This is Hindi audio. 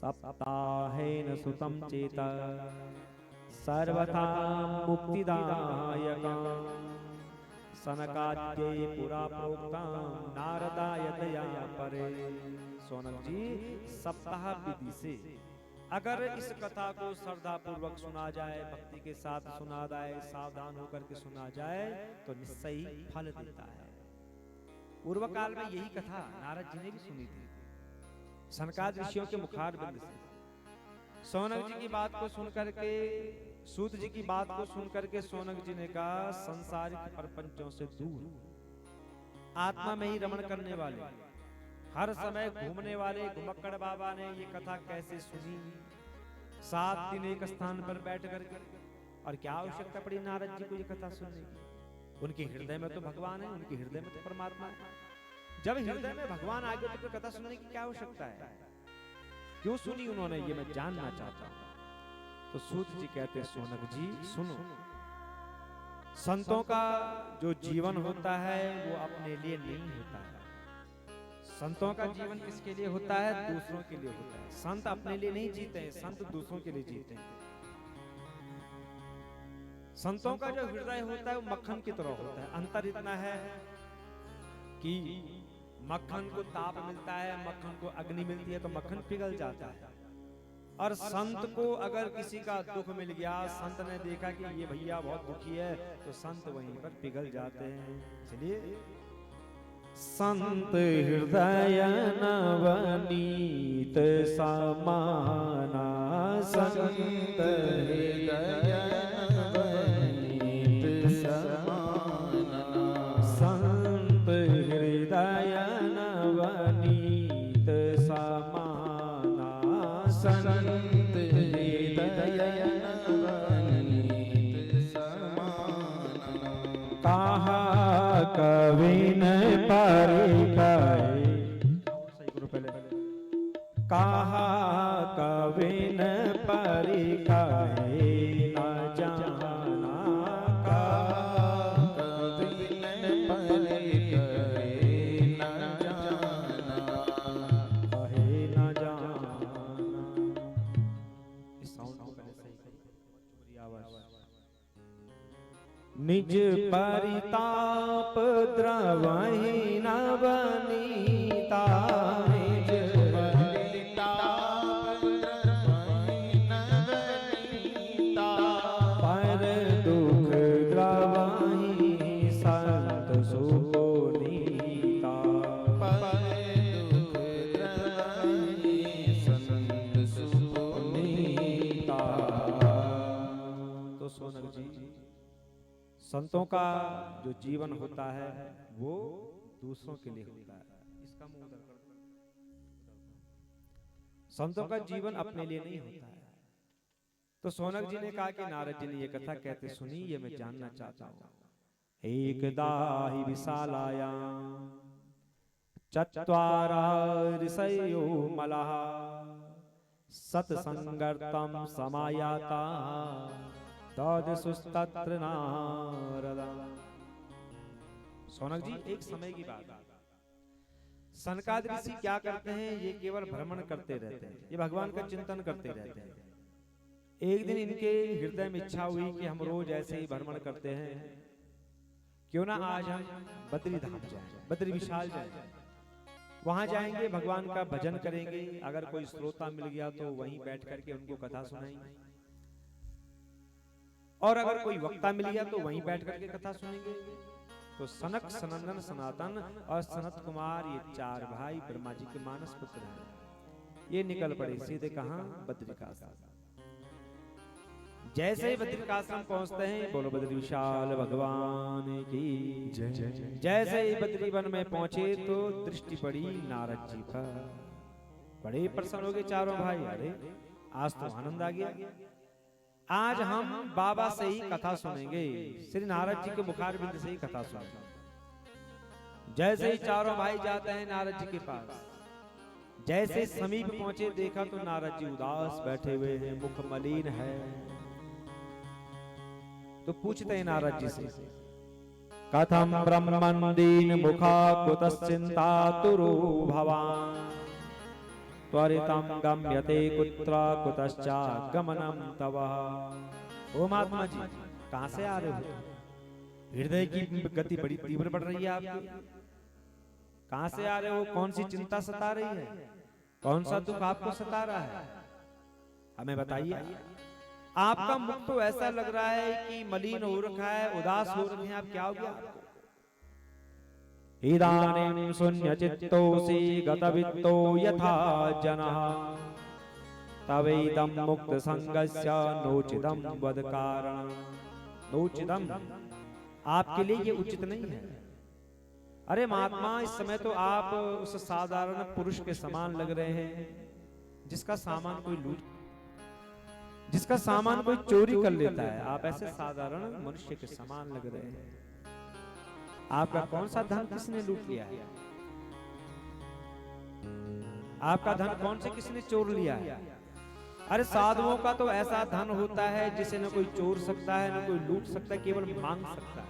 सप्ताहेन सुतं चेत सर्वथा मुक्तिदायकं सनकाद्यै पुरा प्रोक्तं नारदाय दया परे। सोनक जी, सप्ताह विधि से अगर इस कथा को श्रद्धा पूर्वक सुना जाए, भक्ति के साथ सुना जाए, सावधान होकर के सुना जाए तो निश्चय ही फल देता है। पूर्व काल में यही कथा नारद जी ने भी सुनी थी सनकादि ऋषियों के मुखार बिंद से। सोनक जी की बात को सुनकर के, सूत जी की बात को सुनकर के सोनक जी ने कहा, संसारिक प्रपंचों से दूर आत्मा में ही रमण करने वाले, हर समय घूमने वाले घुमक्कड़ बाबा ने ये कथा कैसे सुनी? 7 दिन एक स्थान पर बैठ कर, और क्या आवश्यकता पड़ी नारद जी को ये कथा सुनने की? उनके हृदय में तो भगवान है, उनके हृदय में तो परमात्मा है। जब हृदय में भगवान आ गए तो कथा सुनने की क्या आवश्यकता है? क्यों सुनी उन्होंने, ये मैं जानना चाहता हूं। तो सूत जी कहते, सोनक जी सुनो, संतों का जो जीवन होता है वो अपने लिए नहीं होता है। संतों का जीवन किसके लिए होता है? दूसरों के लिए होता है। संत अपने लिए नहीं जीते हैं, संत दूसरों के लिए जीते हैं। संतों का जो हृदय होता है वो मक्खन की तरह होता है। अंतर इतना है कि मक्खन को ताप मिलता है, मक्खन को अग्नि मिलती है तो मक्खन पिघल जाता है। और संत को अगर किसी का दुख मिल गया, संत ने देखा कि ये भैया बहुत दुखी है, तो संत वहीं पर पिघल जाते हैं। इसलिए संत हृदय नवनीत समाना, संत हृदय नवनीत समाना, संत हृदय नवनीत समाना, संत हृदय नवनीत समाना। कहा कविन परिकय, कहा कविन परिकय न जाना, कहा कविन परिकय न जाना, कहे न जाना। इस साउंड को पहले सही करिए, आवाज। निज परिताप द्रवहि नवनीता, निज परिताप द्रवहि नवनीता, पर दुख द्रवहि संत सुपुनीता, पर दुख द्रवहि संत सुपुनीता। तो सोनक जी, संतों का जो जीवन होता है वो दूसरों के लिए होता है। इसका मुंह उधर कर। संतों का जीवन अपने लिए नहीं होता है। तो सोनक जी ने कहा कि नारद जी ने ये कथा कहते सुनी, ये मैं जानना चाहता हूं। एकदा हि विशालायां चत्वारः ऋषयो मलः सत्संगर्तं समायाता तदसुस्तत्र नारद। सोनक जी, एक समय की बात है, सनकादि ऋषि क्या करते हैं? ये केवल भ्रमण करते रहते हैं, ये भगवान का चिंतन करते रहते हैं। एक दिन इनके हृदय में इच्छा हुई कि हम रोज ऐसे ही भ्रमण करते हैं, क्यों ना आज हम बद्री धाम जाएं, बद्री विशाल जाएं। वहां जाएंगे, भगवान का भजन करेंगे, अगर कोई श्रोता मिल गया तो वहीं बैठ करके उनको कथा सुनाएंगे, और अगर कोई वक्ता मिल गया तो वहीं बैठ करके कथा सुनेंगे। तो सनक, सनंदन, सनातन और सनत कुमार, ये 4 भाई ब्रह्मा जी के मानस पुत्र हैं। ये निकल पड़े सीधे कहां? बद्रिकाश्रम। जैसे ही बद्रिकाश्रम पहुंचते हैं, बोलो बद्री विशाल भगवान की जय। जैसे ही बद्री वन में पहुंचे तो दृष्टि पड़ी नारद जी पर। बड़े प्रसन्न हो गए चारों भाई, अरे आज तो आनंद आ गया, आज हम बाबा से ही कथा सुनेंगे, श्री नारद जी के मुखार बिंद से ही कथा सुनेंगे। जैसे ही चारों भाई जाते हैं नारद जी के पास, जैसे समीप पहुंचे देखा तो नारद जी उदास बैठे हुए हैं, मुख मलिन है। तो पूछते हैं नारद जी से, कथम ब्रह्मन् दीन मुखा कुतश्चिंतातुरो भवान्, त्वरितं गम्यते कुत्र कुतश्चागमनं तव। ओ महात्मा जी, कहां से आ रहे हो? हृदय की गति बड़ी तीव्र बढ़ रही है आपकी। कहां से आ रहे हो? कौन सी चिंता सता रही है? कौन सा दुख आपको सता रहा है? हमें बताइए। आपका मुख तो ऐसा लग रहा है कि मलिन हो रखा है, उदास हो रखे हैं आप। क्या हो गया आपको? इदानीं शून्यचित्तोऽसि गतवित्तो यथा जनः तवेदं मुक्तसंगस्य नोचितं वद कारणं। नोचितं, आपके लिए ये उचित नहीं है। अरे महात्मा, इस समय तो आप उस साधारण पुरुष के समान लग रहे हैं जिसका सामान कोई चोरी कर लेता है। आप ऐसे साधारण मनुष्य के समान लग रहे हैं। आपका कौन सा धन किसने लूट लिया है? आपका धन कौन से किसने चोर लिया है? अरे साधुओं का तो ऐसा धन होता है जिसे न कोई चोर सकता है, न कोई लूट सकता है, केवल मांग सकता है।